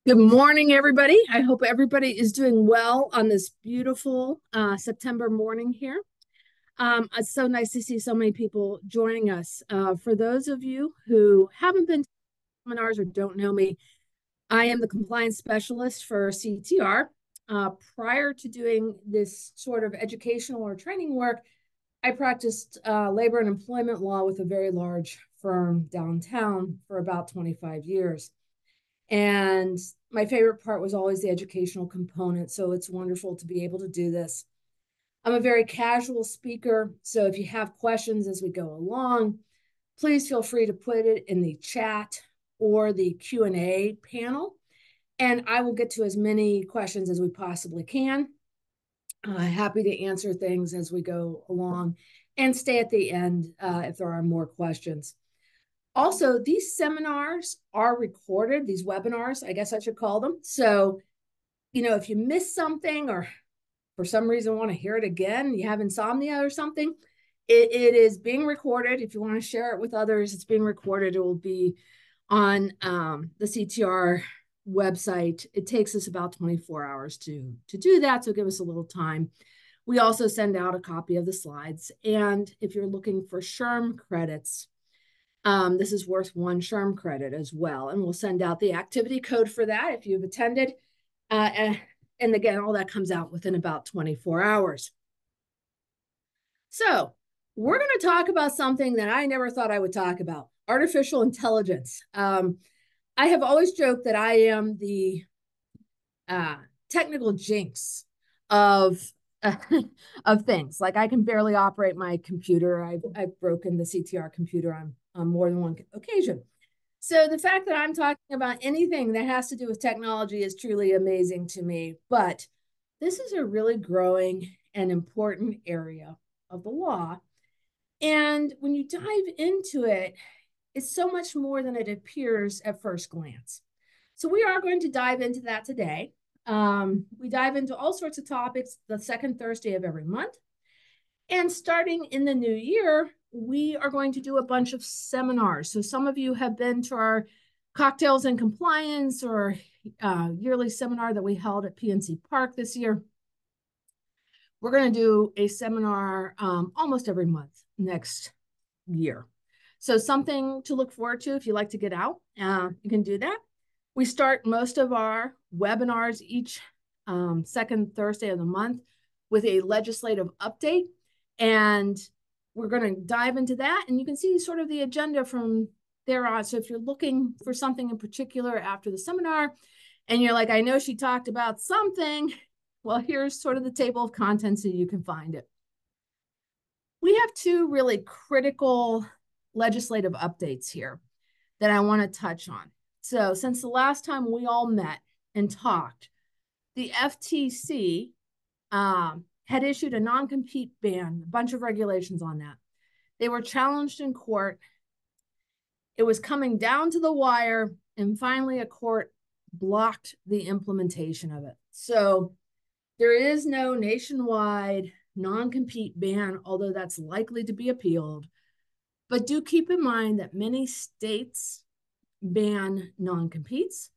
Good morning, everybody. I hope everybody is doing well on this beautiful September morning here. It's so nice to see so many people joining us. For those of you who haven't been to seminars or don't know me, I am the compliance specialist for CTR. Prior to doing this sort of educational or training work, I practiced labor and employment law with a very large firm downtown for about 25 years. And my favorite part was always the educational component. So it's wonderful to be able to do this. I'm a very casual speaker. So if you have questions as we go along, please feel free to put it in the chat or the Q&A panel. And I will get to as many questions as we possibly can. Happy to answer things as we go along and stay at the end if there are more questions. Also, these seminars are recorded, these webinars, I guess I should call them. So, if you miss something or for some reason want to hear it again, you have insomnia or something, it is being recorded. If you want to share it with others, it's being recorded. It will be on the CTR website. It takes us about 24 hours to do that, so give us a little time. We also send out a copy of the slides. And if you're looking for SHRM credits, this is worth one SHRM credit as well. And we'll send out the activity code for that if you've attended. And again, all that comes out within about 24 hours. So we're going to talk about something that I never thought I would talk about, artificial intelligence. I have always joked that I am the technical jinx of of things. Like I can barely operate my computer. I've broken the CTR computer on more than one occasion. So the fact that I'm talking about anything that has to do with technology is truly amazing to me. But this is a really growing and important area of the law. And when you dive into it, it's so much more than it appears at first glance. So we are going to dive into that today. We dive into all sorts of topics the second Thursday of every month. And starting in the new year, we are going to do a bunch of seminars. So some of you have been to our Cocktails and Compliance or yearly seminar that we held at PNC Park this year. We're going to do a seminar almost every month next year. So something to look forward to if you like to get out, you can do that. We start most of our webinars each second Thursday of the month with a legislative update. And we're going to dive into that. And you can see sort of the agenda from there on. So if you're looking for something in particular after the seminar, and you're like, I know she talked about something, well, here's sort of the table of contents so you can find it. We have two really critical legislative updates here that I want to touch on. So since the last time we all met and talked, the FTC had issued a non-compete ban, a bunch of regulations on that. They were challenged in court. It was coming down to the wire, and finally a court blocked the implementation of it. So there is no nationwide non-compete ban, although that's likely to be appealed. But do keep in mind that many states ban non-competes.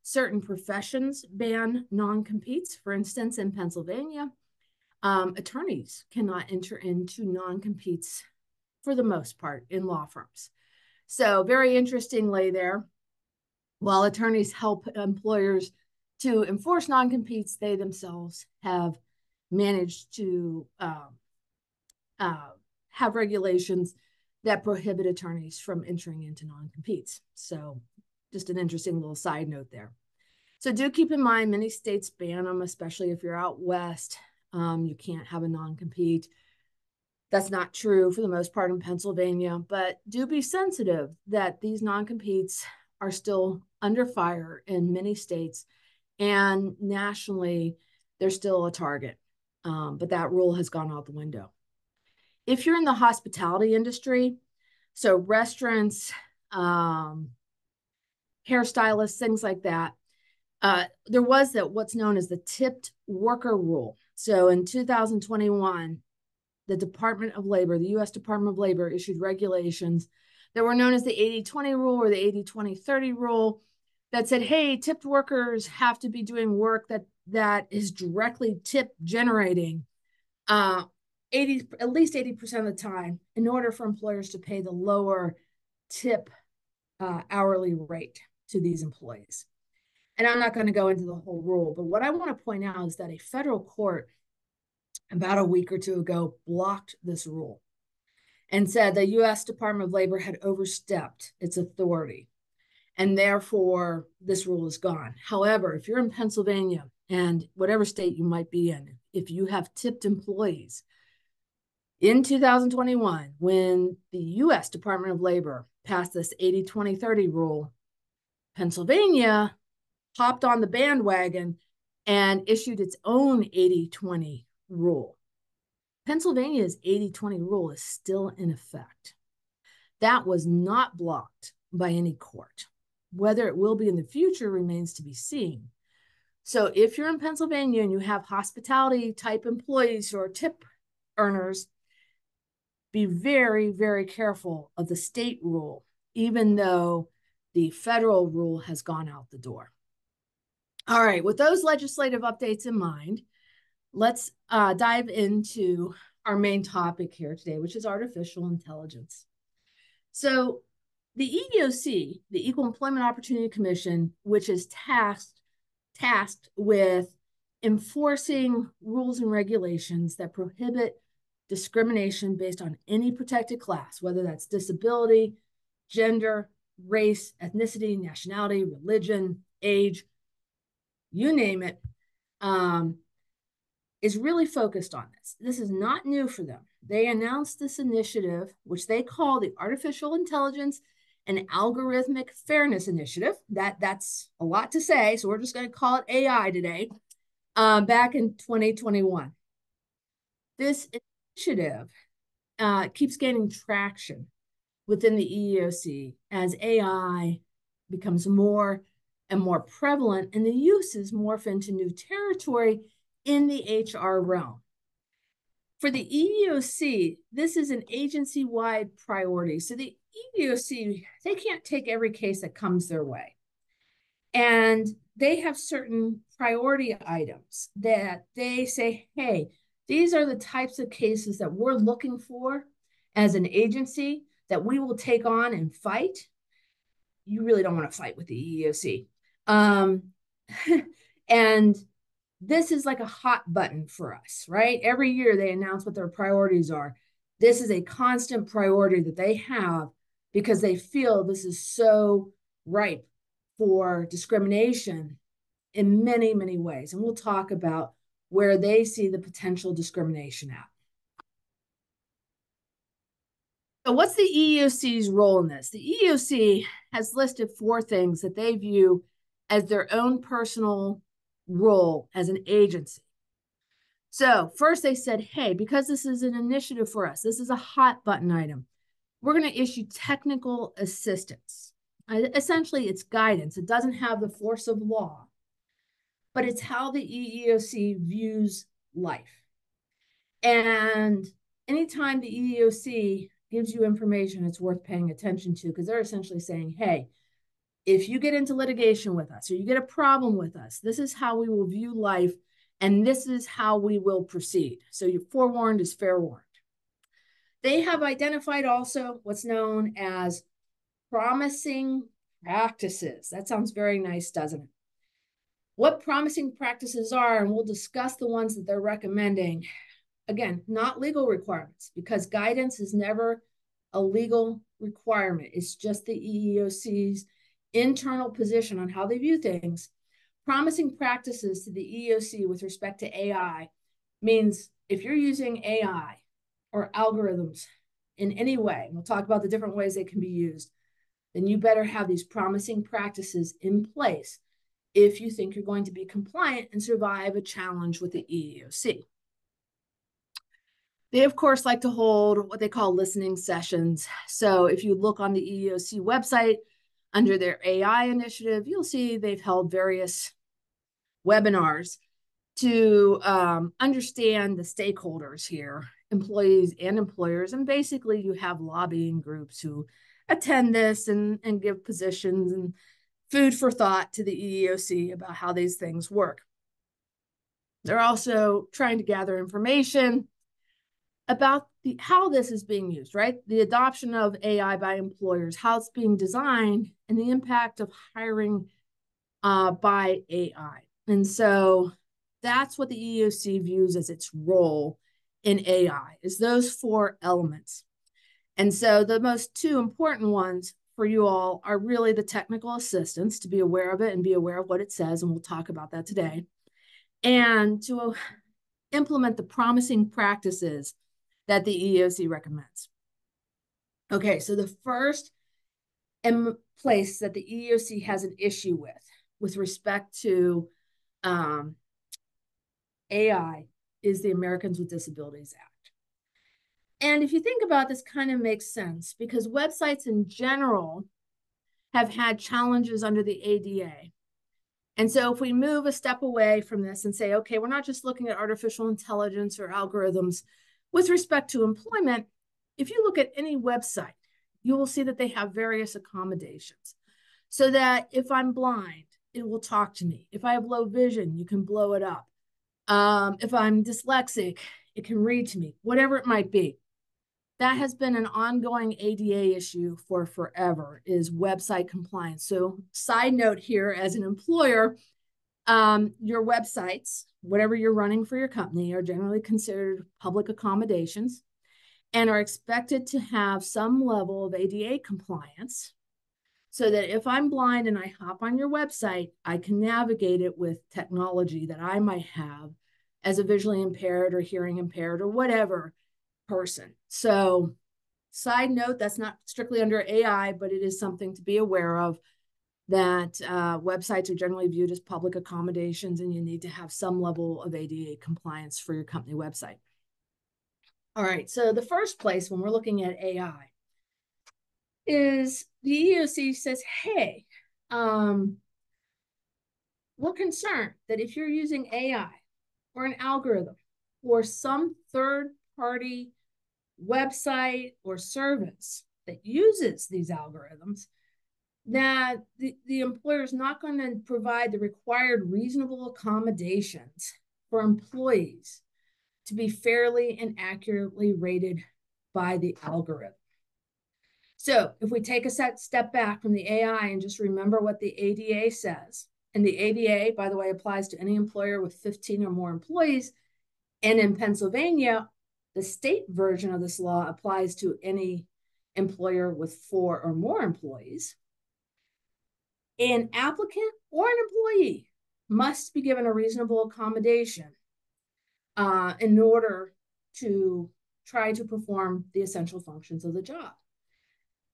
Certain professions ban non-competes. For instance, in Pennsylvania, attorneys cannot enter into non-competes for the most part in law firms. So very interestingly there, while attorneys help employers to enforce non-competes, they themselves have managed to have regulations that prohibit attorneys from entering into non-competes. So just an interesting little side note there. So do keep in mind, many states ban them, especially if you're out west. You can't have a non-compete. That's not true for the most part in Pennsylvania, but do be sensitive that these non-competes are still under fire in many states, and nationally, they're still a target. But that rule has gone out the window. If you're in the hospitality industry, so restaurants, hairstylists, things like that, there was what's known as the tipped worker rule. So in 2021, the Department of Labor, the U.S. Department of Labor, issued regulations that were known as the 80-20 rule or the 80-20-30 rule, that said, hey, tipped workers have to be doing work that is directly tip generating 80, at least 80% of the time in order for employers to pay the lower tip hourly rate to these employees. And I'm not going to go into the whole rule, but what I want to point out is that a federal court about a week or two ago blocked this rule and said the U.S. Department of Labor had overstepped its authority, and therefore this rule is gone. However, if you're in Pennsylvania and whatever state you might be in, if you have tipped employees, in 2021, when the U.S. Department of Labor passed this 80-20-30 rule, Pennsylvania hopped on the bandwagon and issued its own 80-20 rule. Pennsylvania's 80-20 rule is still in effect. That was not blocked by any court. Whether it will be in the future remains to be seen. So if you're in Pennsylvania and you have hospitality type employees who are tip earners, be very, very careful of the state rule, even though the federal rule has gone out the door. All right, with those legislative updates in mind, let's dive into our main topic here today, which is artificial intelligence. So the EEOC, the Equal Employment Opportunity Commission, which is tasked with enforcing rules and regulations that prohibit discrimination based on any protected class, whether that's disability, gender, race, ethnicity, nationality, religion, age, you name it, is really focused on this. This is not new for them. They announced this initiative, which they call the Artificial Intelligence and Algorithmic Fairness Initiative. That's a lot to say, so we're just going to call it AI today, back in 2021. This initiative keeps gaining traction within the EEOC as AI becomes more and more prevalent and the uses morph into new territory in the HR realm. For the EEOC, this is an agency-wide priority. So the EEOC, they can't take every case that comes their way. And they have certain priority items that they say, hey, these are the types of cases that we're looking for as an agency that we will take on and fight. You really don't want to fight with the EEOC. And this is like a hot button for us, right? Every year they announce what their priorities are. This is a constant priority that they have because they feel this is so ripe for discrimination in many, many ways. And we'll talk about where they see the potential discrimination at. So what's the EEOC's role in this? The EEOC has listed 4 things that they view as their own personal role as an agency. So first they said, hey, because this is an initiative for us, this is a hot button item, we're going to issue technical assistance. Essentially, it's guidance. It doesn't have the force of law, but it's how the EEOC views life. And anytime the EEOC gives you information, it's worth paying attention to because they're essentially saying, hey, if you get into litigation with us or you get a problem with us, this is how we will view life and this is how we will proceed. So you're forewarned is fair warned. They have identified also what's known as promising practices. That sounds very nice, doesn't it? What promising practices are, and we'll discuss the ones that they're recommending. Again, not legal requirements because guidance is never a legal requirement. It's just the EEOC's internal position on how they view things. Promising practices to the EEOC with respect to AI means if you're using AI or algorithms in any way, and we'll talk about the different ways they can be used, then you better have these promising practices in place if you think you're going to be compliant and survive a challenge with the EEOC. They, of course, like to hold what they call listening sessions. So if you look on the EEOC website under their AI initiative, you'll see they've held various webinars to understand the stakeholders here, employees and employers. And basically, you have lobbying groups who attend this and give positions and food for thought to the EEOC about how these things work. They're also trying to gather information about how this is being used, right? The adoption of AI by employers, how it's being designed, and the impact of hiring by AI. And so that's what the EEOC views as its role in AI, is those four elements. And so the most two important ones for you all are really the technical assistance, to be aware of it and be aware of what it says, and we'll talk about that today, and to implement the promising practices that the EEOC recommends. Okay, so the first place that the EEOC has an issue with respect to AI is the Americans with Disabilities Act. And if you think about this, kind of makes sense because websites in general have had challenges under the ADA. And so if we move a step away from this and say, okay, we're not just looking at artificial intelligence or algorithms with respect to employment, if you look at any website, you will see that they have various accommodations so that if I'm blind, it will talk to me. If I have low vision, you can blow it up. If I'm dyslexic, it can read to me, whatever it might be. That has been an ongoing ADA issue for forever, is website compliance. So side note here, as an employer, your websites, whatever you're running for your company, are generally considered public accommodations and are expected to have some level of ADA compliance so that if I'm blind and I hop on your website, I can navigate it with technology that I might have as a visually impaired or hearing impaired or whatever person. So side note, that's not strictly under AI, but it is something to be aware of, that websites are generally viewed as public accommodations and you need to have some level of ADA compliance for your company website. All right, so the first place when we're looking at AI is the EEOC says, hey, we're concerned that if you're using AI or an algorithm or some third-party website or service that uses these algorithms, that the employer is not going to provide the required reasonable accommodations for employees to be fairly and accurately rated by the algorithm. So if we take a step back from the AI and just remember what the ADA says, and the ADA, by the way, applies to any employer with 15 or more employees, and in Pennsylvania, the state version of this law applies to any employer with 4 or more employees. An applicant or an employee must be given a reasonable accommodation in order to try to perform the essential functions of the job.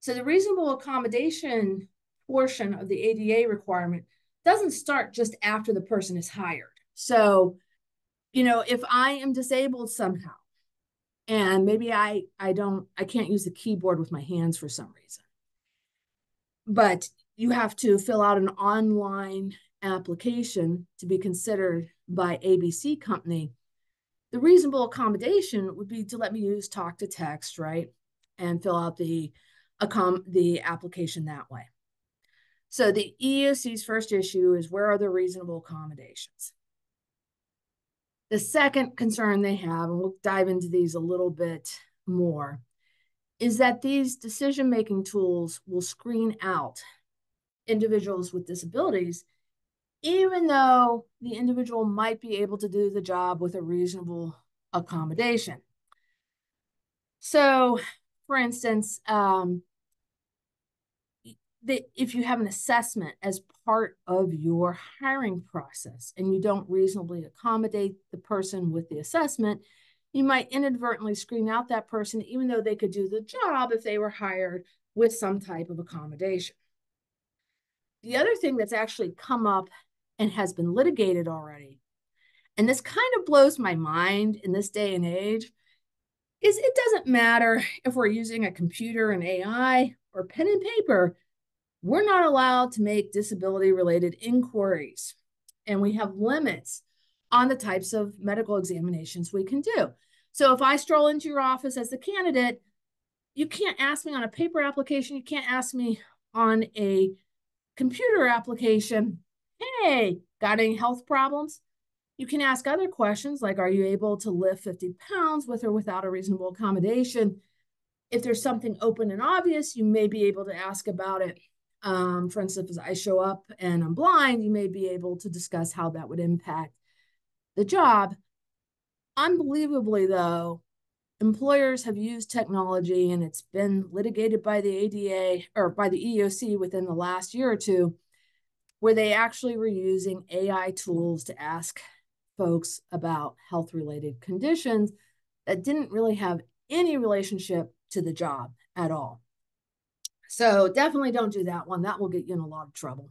So the reasonable accommodation portion of the ADA requirement doesn't start just after the person is hired. So, you know, if I am disabled somehow, and maybe I can't use the keyboard with my hands for some reason, but you have to fill out an online application to be considered by ABC Company, the reasonable accommodation would be to let me use talk to text, right? And fill out the application that way. So the EEOC's first issue is, where are the reasonable accommodations? The second concern they have, and we'll dive into these a little bit more, is that these decision-making tools will screen out individuals with disabilities, even though the individual might be able to do the job with a reasonable accommodation. So, for instance, if you have an assessment as part of your hiring process and you don't reasonably accommodate the person with the assessment, you might inadvertently screen out that person, even though they could do the job if they were hired with some type of accommodation. The other thing that's actually come up and has been litigated already, and this kind of blows my mind in this day and age, is it doesn't matter if we're using a computer and AI or pen and paper, we're not allowed to make disability-related inquiries. And we have limits on the types of medical examinations we can do. So if I stroll into your office as the candidate, you can't ask me on a paper application, you can't ask me on a computer application, hey, got any health problems? You can ask other questions like, are you able to lift 50 pounds with or without a reasonable accommodation? If there's something open and obvious, you may be able to ask about it. For instance, if I show up and I'm blind, you may be able to discuss how that would impact the job. Unbelievably, though, employers have used technology, and it's been litigated by the ADA or by the EEOC within the last year or two, where they actually were using AI tools to ask folks about health-related conditions that didn't really have any relationship to the job at all. So definitely don't do that one. That will get you in a lot of trouble.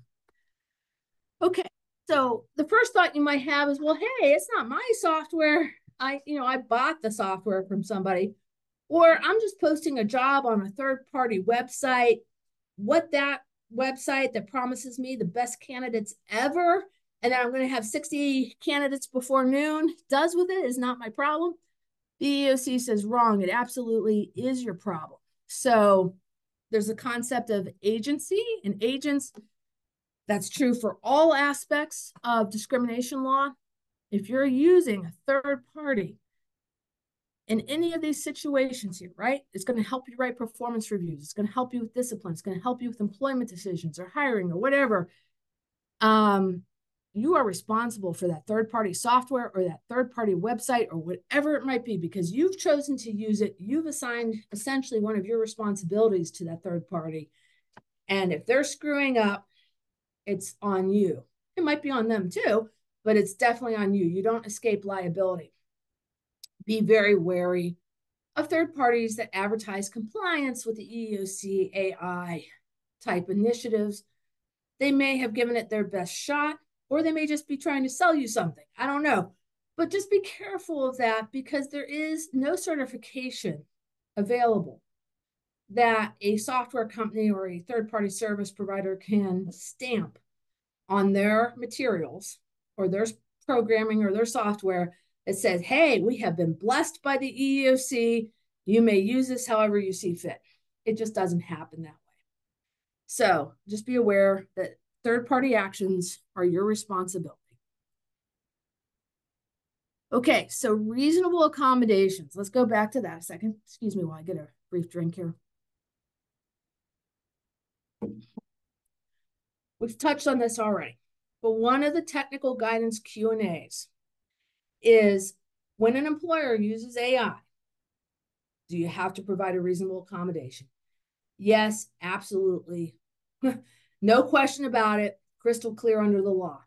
Okay, so the first thought you might have is, well, hey, it's not my software. I bought the software from somebody, or I'm just posting a job on a third-party website. What that website that promises me the best candidates ever, and then I'm going to have 60 candidates before noon, does with it is not my problem. The EEOC says wrong. It absolutely is your problem. So there's a concept of agency and agents. That's true for all aspects of discrimination law. If you're using a third party in any of these situations here, right, it's going to help you write performance reviews. It's going to help you with discipline. It's going to help you with employment decisions or hiring or whatever. You are responsible for that third-party software or that third-party website or whatever it might be, because you've chosen to use it. You've assigned essentially one of your responsibilities to that third party. And if they're screwing up, it's on you. It might be on them too, but it's definitely on you. You don't escape liability. Be very wary of third parties that advertise compliance with the EEOC AI type initiatives. They may have given it their best shot, or they may just be trying to sell you something. I don't know. But just be careful of that, because there is no certification available that a software company or a third-party service provider can stamp on their materials or their programming or their software that says, hey, we have been blessed by the EEOC. You may use this however you see fit. It just doesn't happen that way. So just be aware that third-party actions are your responsibility. Okay, so reasonable accommodations. Let's go back to that a second. Excuse me while I get a brief drink here. We've touched on this already, but one of the technical guidance Q&As is, when an employer uses AI, do you have to provide a reasonable accommodation? Yes, absolutely. No question about it. Crystal clear under the law.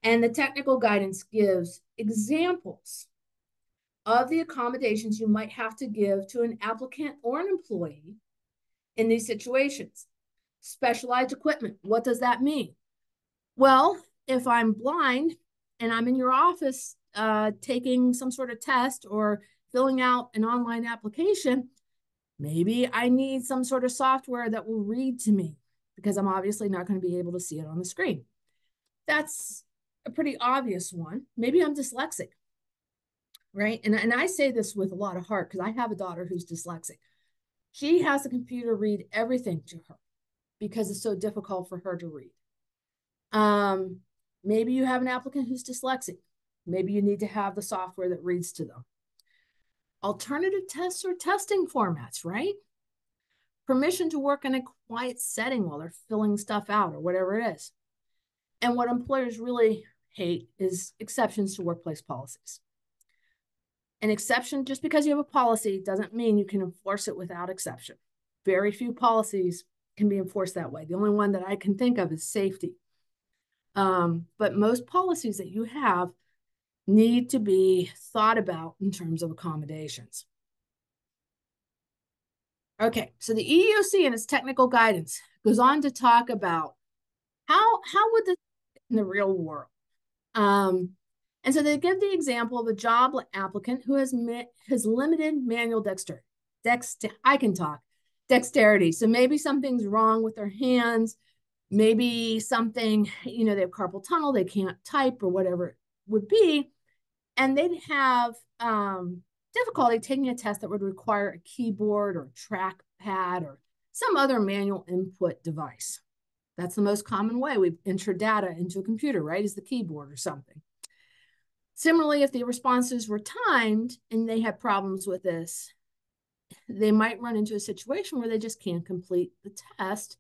And the technical guidance gives examples of the accommodations you might have to give to an applicant or an employee in these situations. Specialized equipment. What does that mean? Well, if I'm blind and I'm in your office taking some sort of test or filling out an online application, maybe I need some sort of software that will read to me, because I'm obviously not going to be able to see it on the screen. That's a pretty obvious one. Maybe I'm dyslexic, right? And I say this with a lot of heart, because I have a daughter who's dyslexic. She has the computer read everything to her because it's so difficult for her to read. Maybe you have an applicant who's dyslexic. Maybe you need to have the software that reads to them. Alternative tests or testing formats, right? Permission to work in a quiet setting while they're filling stuff out or whatever it is. And what employers really hate is exceptions to workplace policies. An exception, just because you have a policy, doesn't mean you can enforce it without exception. Very few policies can be enforced that way. The only one that I can think of is safety. But most policies that you have need to be thought about in terms of accommodations. Okay, so the EEOC in its technical guidance goes on to talk about how would this in the real world. And so they give the example of a job applicant who has limited manual dexterity. Dexterity. So maybe something's wrong with their hands. Maybe something, they have carpal tunnel, they can't type or whatever it would be. And they'd have difficulty taking a test that would require a keyboard or trackpad or some other manual input device. That's the most common way we enter data into a computer, right? Is the keyboard or something. Similarly, if the responses were timed and they had problems with this, they might run into a situation where they just can't complete the test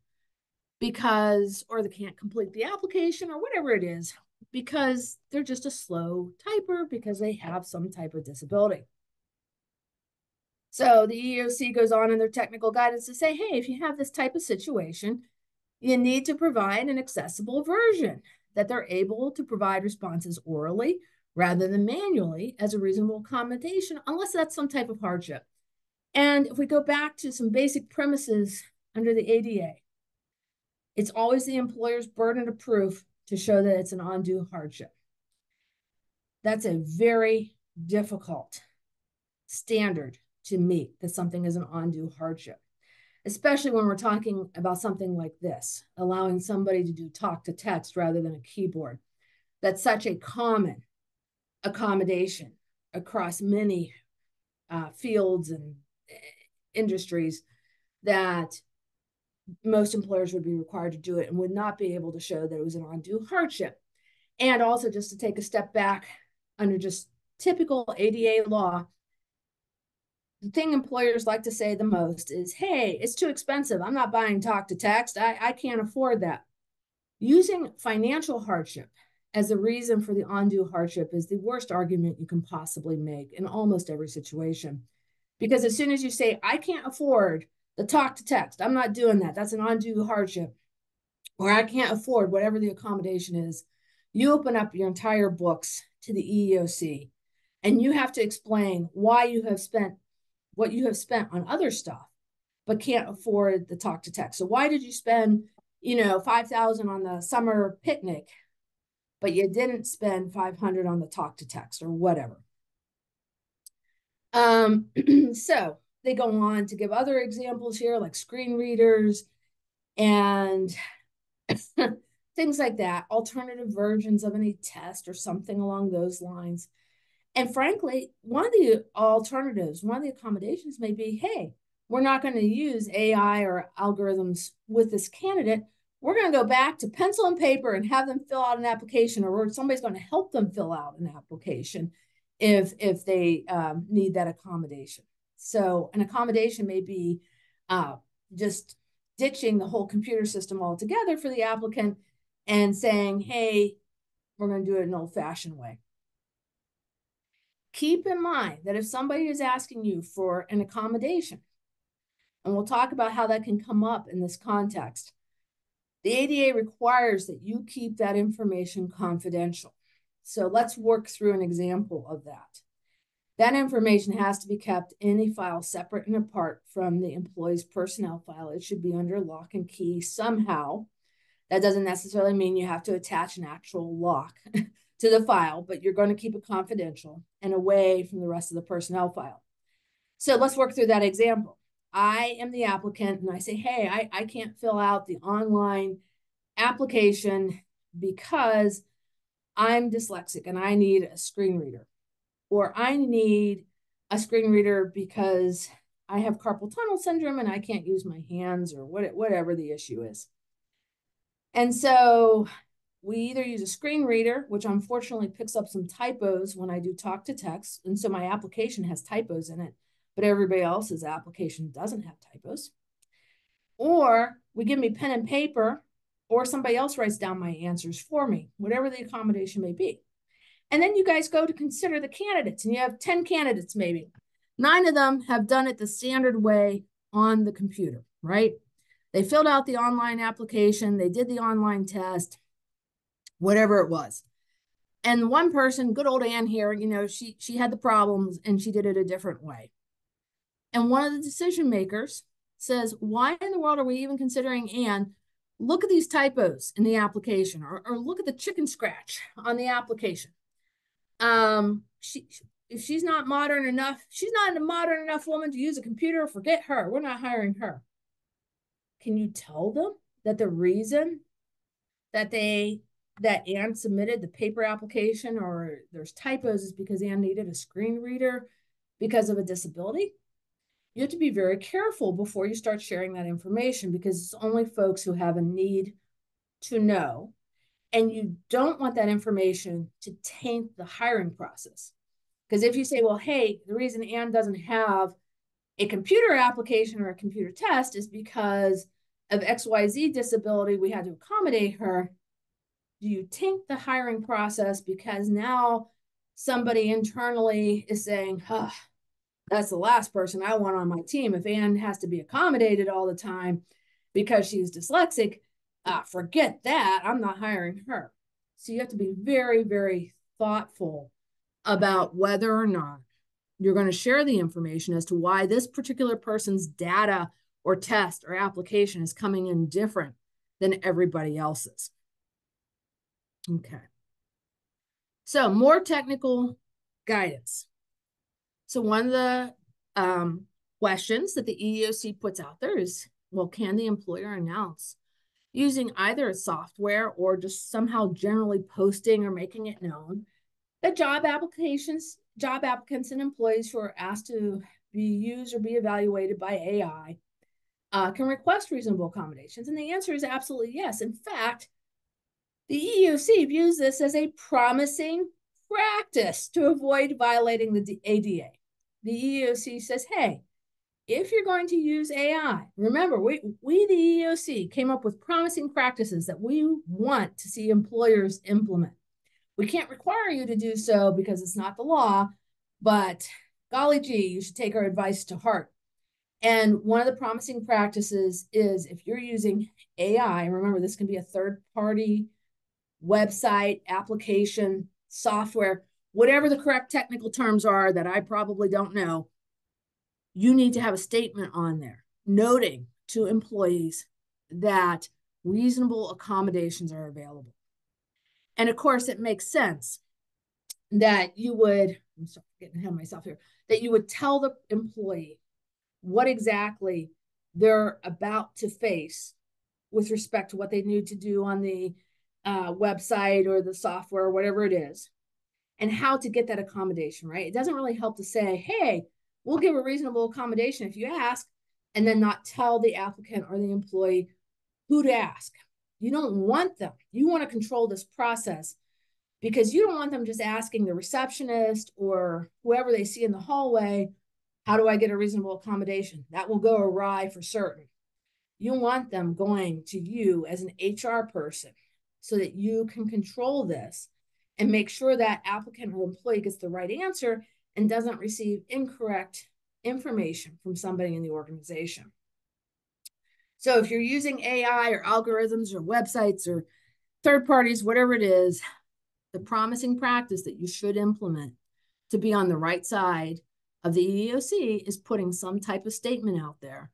because, or they can't complete the application or whatever it is, because they're just a slow typer because they have some type of disability. So the EEOC goes on in their technical guidance to say, hey, if you have this type of situation, you need to provide an accessible version that they're able to provide responses orally rather than manually as a reasonable accommodation, unless that's some type of hardship. And if we go back to some basic premises under the ADA, it's always the employer's burden of proof to show that it's an undue hardship. That's a very difficult standard to meet, that something is an undue hardship, especially when we're talking about something like this, allowing somebody to do talk to text rather than a keyboard. That's such a common accommodation across many fields and industries that most employers would be required to do it and would not be able to show that it was an undue hardship. And also, just to take a step back, under just typical ADA law, the thing employers like to say the most is, hey, it's too expensive. I'm not buying talk to text. I can't afford that. Using financial hardship as a reason for the undue hardship is the worst argument you can possibly make in almost every situation. Because as soon as you say, I can't afford the talk to text, I'm not doing that, that's an undue hardship, or I can't afford whatever the accommodation is, you open up your entire books to the EEOC and you have to explain why you have spent what you have spent on other stuff, but can't afford the talk to text. So why did you spend, $5,000 on the summer picnic, but you didn't spend $500 on the talk to text or whatever? So they go on to give other examples here, like screen readers and things like that, alternative versions of any test or something along those lines. And frankly, one of the alternatives, one of the accommodations may be, hey, we're not going to use AI or algorithms with this candidate. We're going to go back to pencil and paper and have them fill out an application, or somebody's going to help them fill out an application if they need that accommodation. So an accommodation may be just ditching the whole computer system altogether for the applicant and saying, hey, we're going to do it an old-fashioned way. Keep in mind that if somebody is asking you for an accommodation, and we'll talk about how that can come up in this context, the ADA requires that you keep that information confidential. So let's work through an example of that. That information has to be kept in a file separate and apart from the employee's personnel file. It should be under lock and key somehow. That doesn't necessarily mean you have to attach an actual lock to the file, but you're going to keep it confidential and away from the rest of the personnel file. So let's work through that example. I am the applicant and I say, hey, I can't fill out the online application because I'm dyslexic and I need a screen reader. Or I need a screen reader because I have carpal tunnel syndrome and I can't use my hands, or whatever the issue is. And so we either use a screen reader, which unfortunately picks up some typos when I do talk to text. And so my application has typos in it, but everybody else's application doesn't have typos. Or we give me pen and paper, or somebody else writes down my answers for me, whatever the accommodation may be. And then you guys go to consider the candidates, and you have 10 candidates maybe. 9 of them have done it the standard way on the computer, right? They filled out the online application, they did the online test, whatever it was. And one person, good old Ann here, she had the problems and she did it a different way. And one of the decision makers says, why in the world are we even considering Ann? Look at these typos in the application, or look at the chicken scratch on the application. If she's not modern enough, she's not a modern enough woman to use a computer, forget her. We're not hiring her. Can you tell them that the reason that Ann submitted the paper application or there's typos is because Ann needed a screen reader because of a disability? You have to be very careful before you start sharing that information, because it's only folks who have a need to know, and you don't want that information to taint the hiring process. Because if you say, well, hey, the reason Anne doesn't have a computer application or a computer test is because of XYZ disability, we had to accommodate her. Do you taint the hiring process because now somebody internally is saying, oh, that's the last person I want on my team. If Anne has to be accommodated all the time because she's dyslexic, forget that. I'm not hiring her. So you have to be very, very thoughtful about whether or not you're going to share the information as to why this particular person's data or test or application is coming in different than everybody else's. Okay. So more technical guidance. So one of the questions that the EEOC puts out there is, well, can the employer announce using either a software or just somehow generally posting or making it known that job applicants and employees who are asked to be used or be evaluated by AI can request reasonable accommodations? And the answer is absolutely yes. In fact, the EEOC views this as a promising practice to avoid violating the ADA. The EEOC says, hey, if you're going to use AI, remember, we the EEOC, came up with promising practices that we want to see employers implement. We can't require you to do so because it's not the law, but golly gee, you should take our advice to heart. And one of the promising practices is if you're using AI, remember, this can be a third-party website, application, software, whatever the correct technical terms are that I probably don't know, you need to have a statement on there noting to employees that reasonable accommodations are available. And of course, it makes sense that you would, I'm sorry, getting ahead of myself here, that you would tell the employee what exactly they're about to face with respect to what they need to do on the website or the software, or whatever it is, and how to get that accommodation, right? It doesn't really help to say, hey, we'll give a reasonable accommodation if you ask, and then not tell the applicant or the employee who to ask. You don't want them. You want to control this process because you don't want them just asking the receptionist or whoever they see in the hallway, how do I get a reasonable accommodation? That will go awry for certain. You want them going to you as an HR person so that you can control this and make sure that applicant or employee gets the right answer and doesn't receive incorrect information from somebody in the organization. So if you're using AI or algorithms or websites or third parties, whatever it is, the promising practice that you should implement to be on the right side of the EEOC is putting some type of statement out there,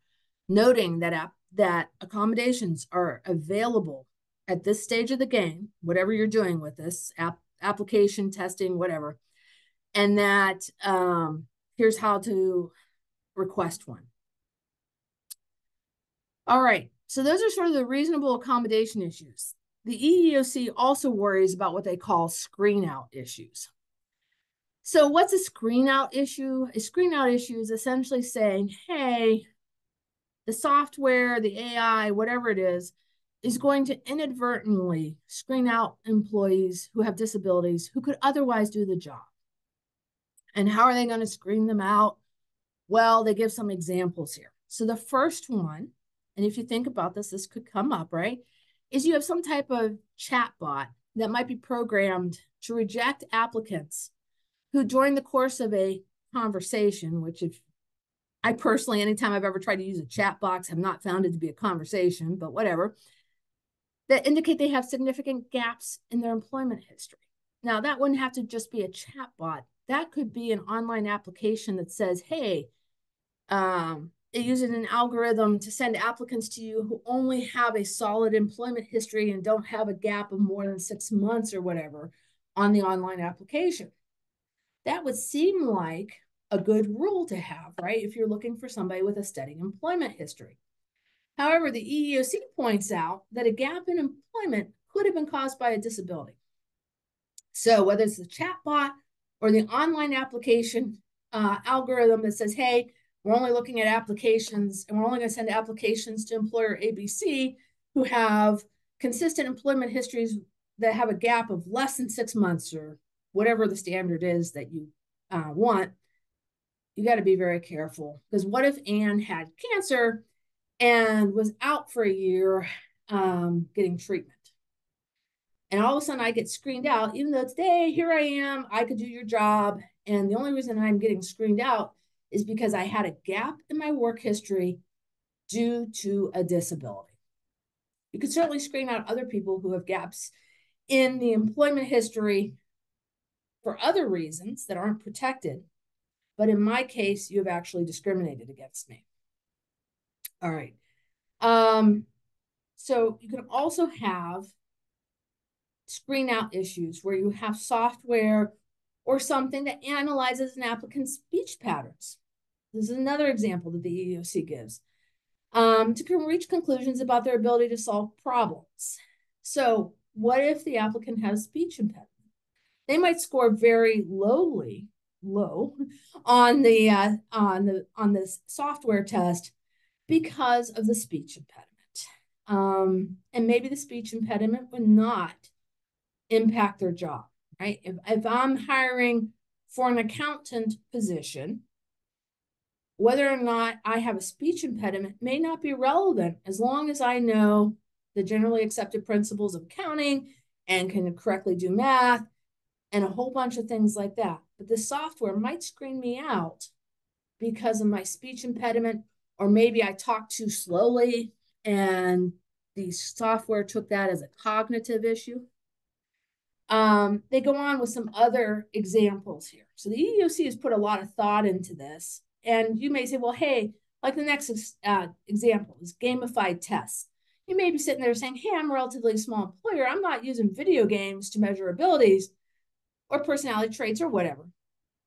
noting that accommodations are available at this stage of the game, whatever you're doing with this application, testing, whatever, and that here's how to request one. All right, so those are sort of the reasonable accommodation issues. The EEOC also worries about what they call screen out issues. So what's a screen out issue? A screen out issue is essentially saying, hey, the software, the AI, whatever it is going to inadvertently screen out employees who have disabilities who could otherwise do the job. And how are they going to screen them out? Well, they give some examples here. So the first one, and if you think about this, this could come up, right? Is you have some type of chat bot that might be programmed to reject applicants who during the course of a conversation, which if I personally, anytime I've ever tried to use a chat box, have not found it to be a conversation, but whatever, that indicate they have significant gaps in their employment history. Now, that wouldn't have to just be a chat bot. That could be an online application that says, hey, it uses an algorithm to send applicants to you who only have a solid employment history and don't have a gap of more than 6 months or whatever on the online application. That would seem like a good rule to have, right? If you're looking for somebody with a steady employment history. However, the EEOC points out that a gap in employment could have been caused by a disability. So whether it's the chatbot or the online application algorithm that says, hey, we're only looking at applications and we're only going to send applications to employer ABC who have consistent employment histories that have a gap of less than 6 months or whatever the standard is that you want, you got to be very careful. Because what if Anne had cancer and was out for a year getting treatment? And all of a sudden I get screened out, even though today, here I am, I could do your job. And the only reason I'm getting screened out is because I had a gap in my work history due to a disability. You could certainly screen out other people who have gaps in the employment history for other reasons that aren't protected. But in my case, you have actually discriminated against me. All right. So you can also have screen out issues where you have software or something that analyzes an applicant's speech patterns. This is another example that the EEOC gives to reach conclusions about their ability to solve problems. So what if the applicant has speech impediment? They might score very low on the software test because of the speech impediment. And maybe the speech impediment would not impact their job, right? If I'm hiring for an accountant position, whether or not I have a speech impediment may not be relevant as long as I know the generally accepted principles of accounting and can correctly do math and a whole bunch of things like that. But the software might screen me out because of my speech impediment, or maybe I talk too slowly and the software took that as a cognitive issue. They go on with some other examples here. So the EEOC has put a lot of thought into this. And you may say, well, hey, like the next example is gamified tests. You may be sitting there saying, hey, I'm a relatively small employer. I'm not using video games to measure abilities or personality traits or whatever,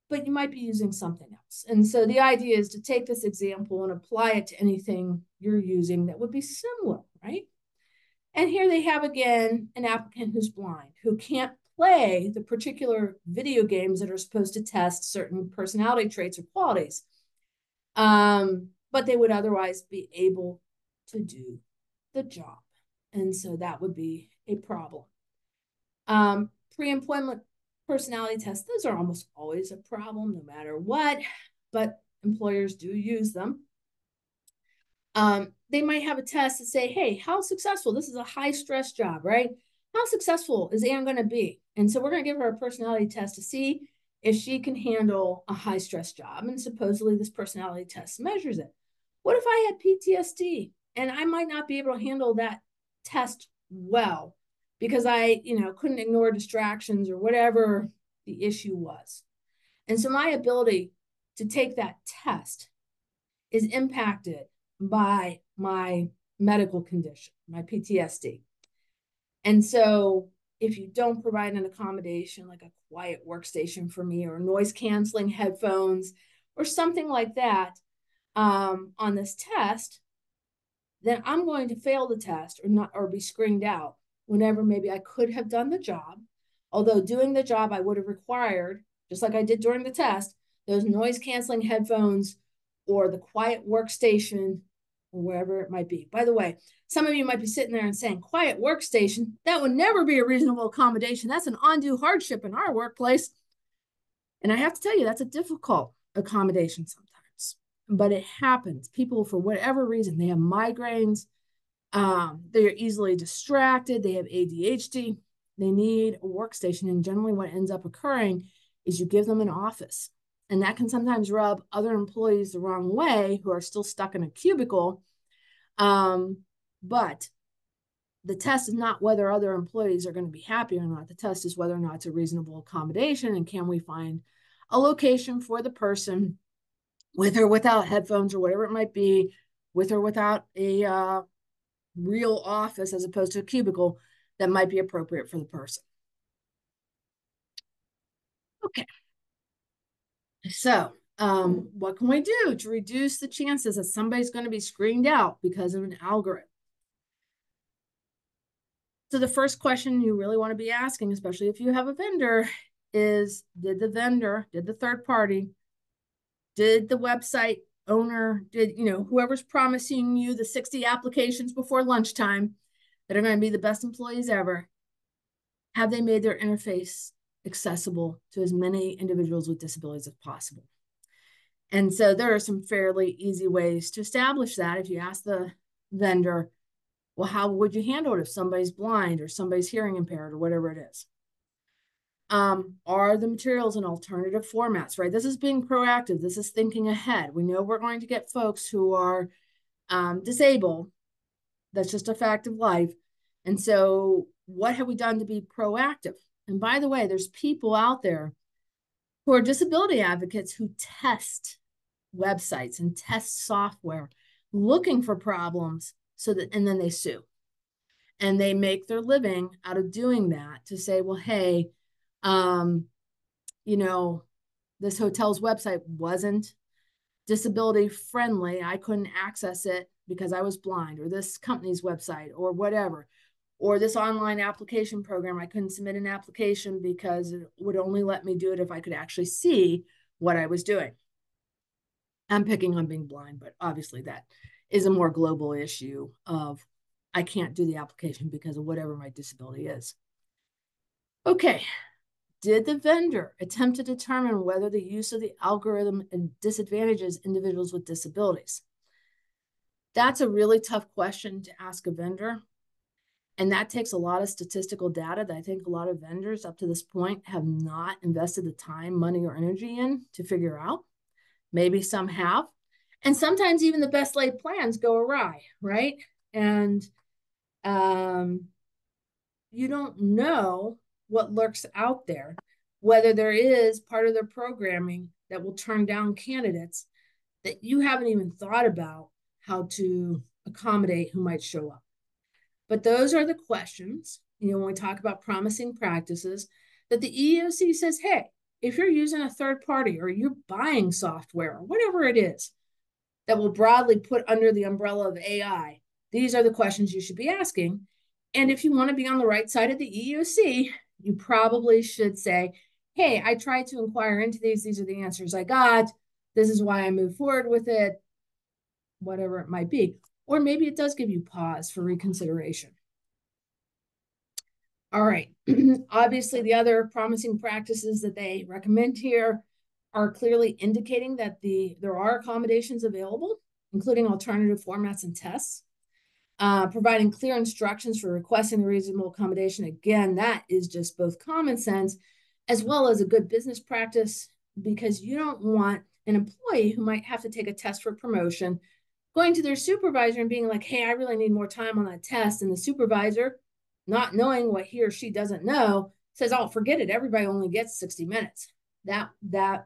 but you might be using something else. And so the idea is to take this example and apply it to anything you're using that would be similar, right? And here they have, again, an applicant who's blind, who can't play the particular video games that are supposed to test certain personality traits or qualities. But they would otherwise be able to do the job. And so that would be a problem. Pre-employment personality tests, those are almost always a problem, no matter what, but employers do use them. They might have a test to say, hey, how successful, this is a high stress job, right? How successful is Anne going to be? And so we're going to give her a personality test to see if she can handle a high stress job. And supposedly this personality test measures it. What if I had PTSD and I might not be able to handle that test well because I, couldn't ignore distractions or whatever the issue was. And so my ability to take that test is impacted by my medical condition, my PTSD. And so if you don't provide an accommodation like a quiet workstation for me or noise canceling headphones or something like that on this test, then I'm going to fail the test or be screened out whenever maybe I could have done the job. Although doing the job I would have required, just like I did during the test, those noise canceling headphones or the quiet workstation or wherever it might be. By the way, some of you might be sitting there and saying, quiet workstation, that would never be a reasonable accommodation. That's an undue hardship in our workplace. And I have to tell you, that's a difficult accommodation sometimes, but it happens. People, for whatever reason, they have migraines, they're easily distracted, they have ADHD, they need a workstation. And generally what ends up occurring is you give them an office. And that can sometimes rub other employees the wrong way who are still stuck in a cubicle. But the test is not whether other employees are going to be happy or not. The test is whether or not it's a reasonable accommodation and can we find a location for the person with or without headphones or whatever it might be, with or without a real office as opposed to a cubicle that might be appropriate for the person. Okay. So what can we do to reduce the chances that somebody's going to be screened out because of an algorithm? So the first question you really want to be asking, especially if you have a vendor, is did the third party, did the website owner, whoever's promising you the 60 applications before lunchtime, that are going to be the best employees ever, have they made their interface accessible to as many individuals with disabilities as possible? And so there are some fairly easy ways to establish that. If you ask the vendor, well, how would you handle it if somebody's blind or somebody's hearing impaired or whatever it is? Are the materials in alternative formats, right? This is being proactive. This is thinking ahead. We know we're going to get folks who are disabled. That's just a fact of life. And so what have we done to be proactive? And by the way, there's people out there who are disability advocates who test websites and test software looking for problems so that, and then they sue. And they make their living out of doing that to say, well, hey, you know, this hotel's website wasn't disability friendly. I couldn't access it because I was blind, or this company's website, or whatever, or this online application program. I couldn't submit an application because it would only let me do it if I could actually see what I was doing. I'm picking on being blind, but obviously that is a more global issue of I can't do the application because of whatever my disability is. Okay. Did the vendor attempt to determine whether the use of the algorithm disadvantages individuals with disabilities? That's a really tough question to ask a vendor. And that takes a lot of statistical data that I think a lot of vendors up to this point have not invested the time, money, or energy in to figure out. Maybe some have. And sometimes even the best laid plans go awry, right? And you don't know what lurks out there, whether there is part of their programming that will turn down candidates that you haven't even thought about how to accommodate who might show up. But those are the questions, when we talk about promising practices, that the EEOC says, hey, if you're using a third party or you're buying software or whatever it is that will broadly put under the umbrella of AI, these are the questions you should be asking. And if you want to be on the right side of the EEOC, you probably should say, hey, I tried to inquire into these. These are the answers I got. This is why I moved forward with it, whatever it might be. Or maybe it does give you pause for reconsideration. All right. Obviously, the other promising practices that they recommend here are clearly indicating that there are accommodations available, including alternative formats and tests. Providing clear instructions for requesting a reasonable accommodation. Again, that is just both common sense as well as a good business practice, because you don't want an employee who might have to take a test for promotion going to their supervisor and being like, hey, I really need more time on that test. And the supervisor, not knowing what he or she doesn't know, says, oh, forget it. Everybody only gets 60 minutes. That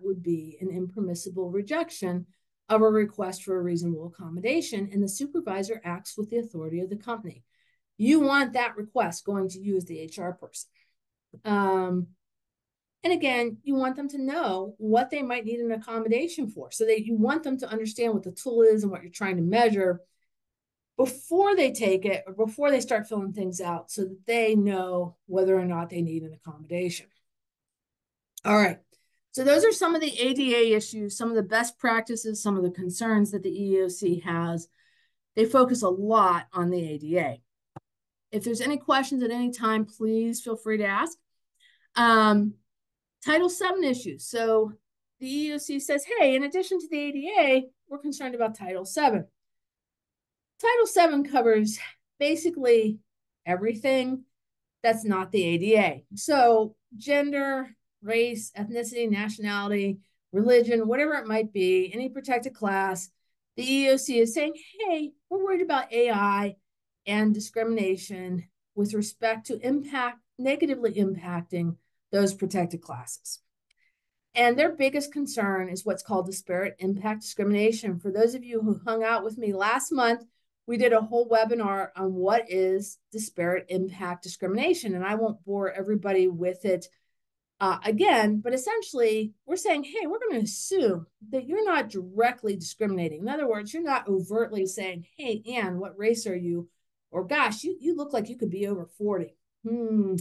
would be an impermissible rejection of a request for a reasonable accommodation, and the supervisor acts with the authority of the company. You want that request going to you as the HR person. And again, you want them to know what they might need an accommodation for, so that you want them to understand what the tool is and what you're trying to measure before they take it or before they start filling things out, so that they know whether or not they need an accommodation. All right. So those are some of the ADA issues, some of the best practices, some of the concerns that the EEOC has. They focus a lot on the ADA. If there's any questions at any time, please feel free to ask. Title VII issues. So the EEOC says, hey, in addition to the ADA, we're concerned about Title VII. Title VII covers basically everything that's not the ADA. So gender, race, ethnicity, nationality, religion, whatever it might be, any protected class, the EEOC is saying, hey, we're worried about AI and discrimination with respect to negatively impacting those protected classes. And their biggest concern is what's called disparate impact discrimination. For those of you who hung out with me last month, we did a whole webinar on what is disparate impact discrimination. And I won't bore everybody with it again, but essentially we're saying, hey, we're going to assume that you're not directly discriminating. In other words, you're not overtly saying, hey, Ann, what race are you? Or gosh, you look like you could be over 40. We're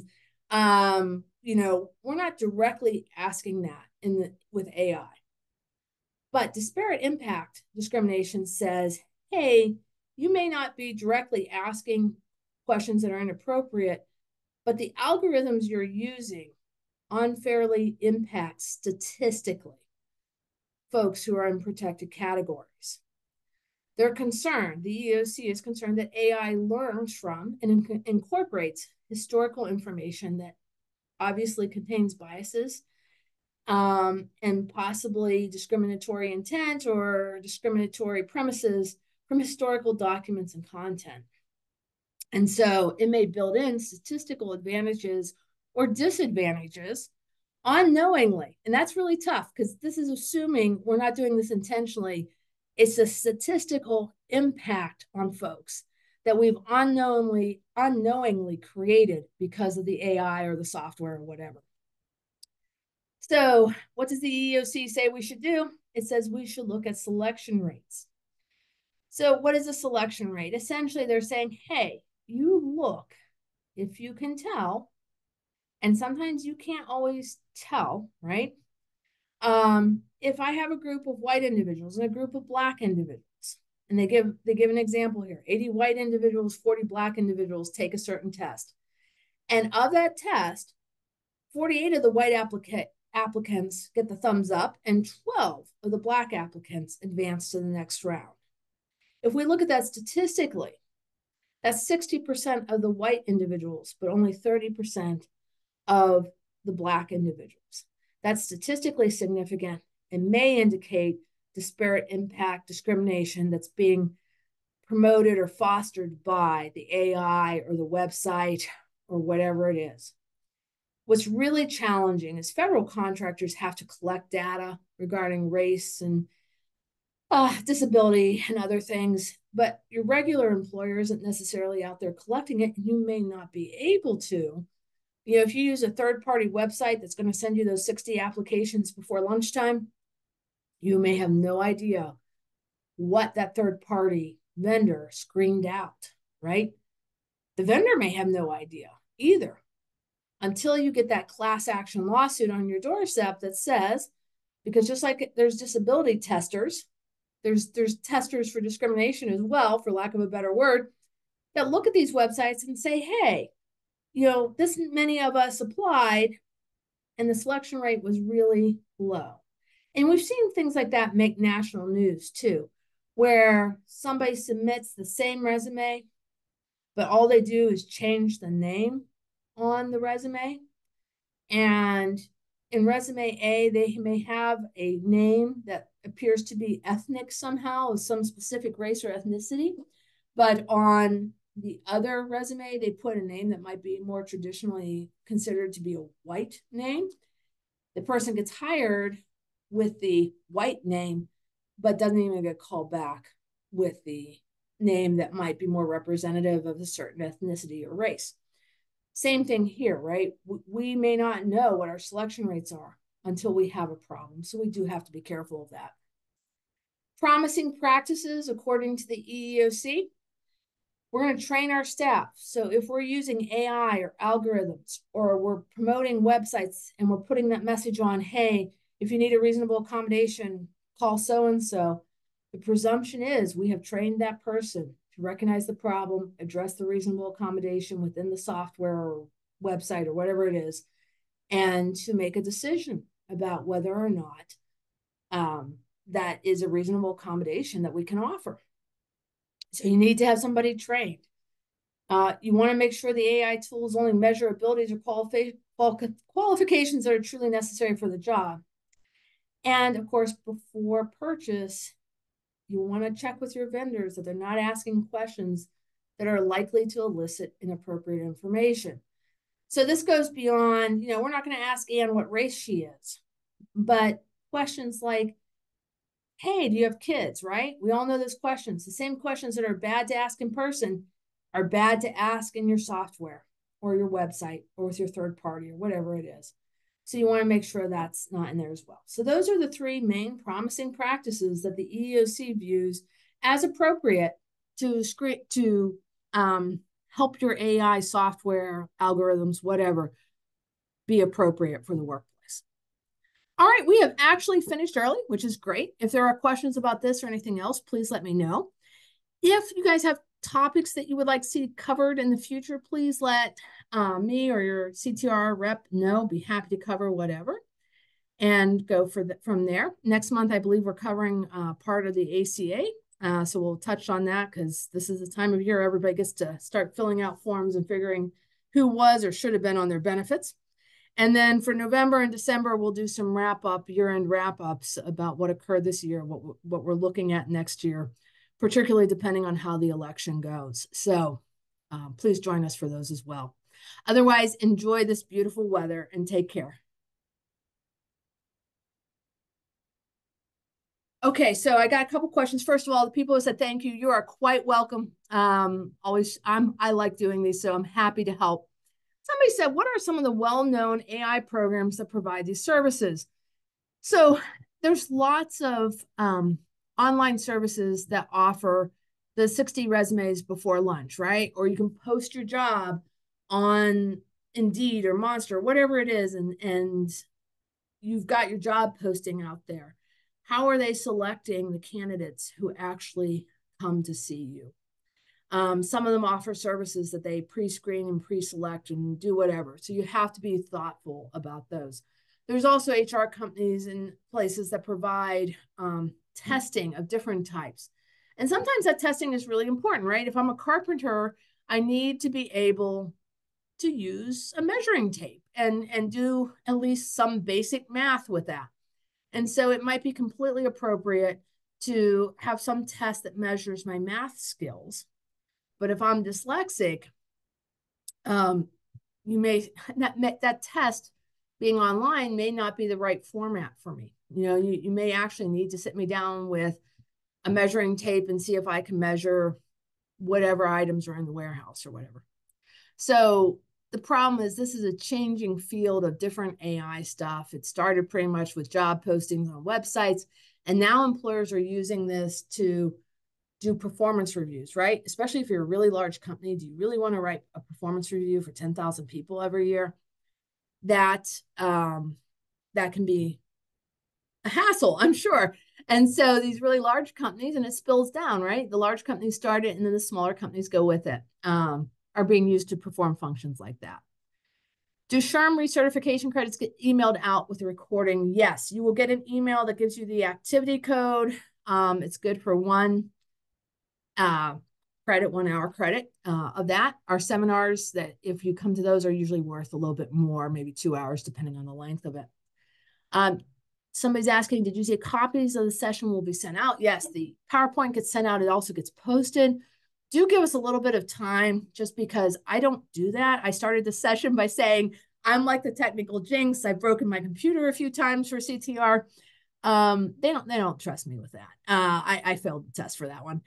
not directly asking that with AI. But disparate impact discrimination says, hey, you may not be directly asking questions that are inappropriate, but the algorithms you're using unfairly impact statistically folks who are in protected categories. They're concerned, the EEOC is concerned that AI learns from and incorporates historical information that obviously contains biases and possibly discriminatory intent or discriminatory premises from historical documents and content. And so it may build in statistical advantages or disadvantages unknowingly. And that's really tough because this is assuming we're not doing this intentionally. It's a statistical impact on folks that we've unknowingly created because of the AI or the software or whatever. So what does the EEOC say we should do? It says we should look at selection rates. So what is a selection rate? Essentially, they're saying, hey, you look, if you can tell, and sometimes you can't always tell, right? If I have a group of white individuals and a group of black individuals, and they give an example here, 80 white individuals, 40 black individuals take a certain test. And of that test, 48 of the white applicants get the thumbs up and 12 of the black applicants advance to the next round. If we look at that statistically, that's 60% of the white individuals, but only 30% of the black individuals. That's statistically significant and may indicate disparate impact discrimination that's being promoted or fostered by the AI or the website or whatever it is. What's really challenging is federal contractors have to collect data regarding race and disability and other things, but your regular employer isn't necessarily out there collecting it, and you may not be able to. You know, if you use a third-party website that's going to send you those 60 applications before lunchtime, you may have no idea what that third-party vendor screened out, right? The vendor may have no idea either until you get that class action lawsuit on your doorstep that says, because just like there's disability testers, there's testers for discrimination as well, for lack of a better word, that look at these websites and say, hey, you know, this many of us applied and the selection rate was really low. And we've seen things like that make national news too, where somebody submits the same resume, but all they do is change the name on the resume. And in resume A, they may have a name that appears to be ethnic somehow, of some specific race or ethnicity, but on the other resume, they put a name that might be more traditionally considered to be a white name. The person gets hired with the white name, but doesn't even get called back with the name that might be more representative of a certain ethnicity or race. Same thing here, right? We may not know what our selection rates are until we have a problem. So we do have to be careful of that. Promising practices, according to the EEOC, we're going to train our staff. So if we're using AI or algorithms, or we're promoting websites and we're putting that message on, hey, if you need a reasonable accommodation, call so-and-so, the presumption is we have trained that person to recognize the problem, address the reasonable accommodation within the software or website or whatever it is, and to make a decision about whether or not that is a reasonable accommodation that we can offer. So you need to have somebody trained. You want to make sure the AI tools only measure abilities or qualifications that are truly necessary for the job. And of course, before purchase, you want to check with your vendors that they're not asking questions that are likely to elicit inappropriate information. So this goes beyond, you know, we're not going to ask Anne what race she is, but questions like, hey, do you have kids, right? We all know those questions. The same questions that are bad to ask in person are bad to ask in your software or your website or with your third party or whatever it is. So you want to make sure that's not in there as well. So those are the three main promising practices that the EEOC views as appropriate to help your AI software, algorithms, whatever, be appropriate for the workplace. All right, we have actually finished early, which is great. If there are questions about this or anything else, please let me know. If you guys have topics that you would like to see covered in the future, please let me or your CTR rep know. Be happy to cover whatever and go from there. Next month, I believe we're covering part of the ACA. So we'll touch on that because this is the time of year everybody gets to start filling out forms and figuring who was or should have been on their benefits. And then for November and December, we'll do some year-end wrap-ups about what occurred this year, what we're looking at next year, particularly depending on how the election goes. So please join us for those as well. Otherwise, enjoy this beautiful weather and take care. Okay, so I got a couple questions. First of all, the people who said thank you, you are quite welcome. I like doing these, so I'm happy to help. Somebody said, what are some of the well-known AI programs that provide these services? So there's lots of online services that offer the 60 resumes before lunch, right? Or you can post your job on Indeed or Monster, whatever it is, and you've got your job posting out there. How are they selecting the candidates who actually come to see you? Some of them offer services that they pre-screen and pre-select and do whatever. So you have to be thoughtful about those. There's also HR companies and places that provide testing of different types. And sometimes that testing is really important, right? If I'm a carpenter, I need to be able to use a measuring tape and do at least some basic math with that. And so it might be completely appropriate to have some test that measures my math skills. But if I'm dyslexic, that test being online may not be the right format for me. You may actually need to sit me down with a measuring tape and see if I can measure whatever items are in the warehouse or whatever. So the problem is this is a changing field of different AI stuff. It started pretty much with job postings on websites, and now employers are using this to do performance reviews, right? Especially if you're a really large company. Do you really want to write a performance review for 10,000 people every year? That can be a hassle, I'm sure. And so these really large companies, and it spills down, right? The large companies start it, and then the smaller companies go with it, are being used to perform functions like that. Do SHRM recertification credits get emailed out with the recording? Yes, you will get an email that gives you the activity code. It's good for 1 credit, 1 hour credit of that. Our seminars, that if you come to those, are usually worth a little bit more, maybe 2 hours, depending on the length of it. Somebody's asking, did you say copies of the session will be sent out? Yes, the PowerPoint gets sent out. It also gets posted. Do give us a little bit of time, just because I don't do that. I started the session by saying, I'm like the technical jinx. I've broken my computer a few times for CTR. They don't trust me with that. I failed the test for that one.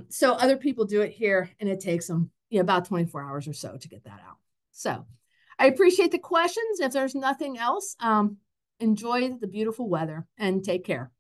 So other people do it here, and it takes them about 24 hours or so to get that out. So I appreciate the questions. If there's nothing else, enjoy the beautiful weather and take care.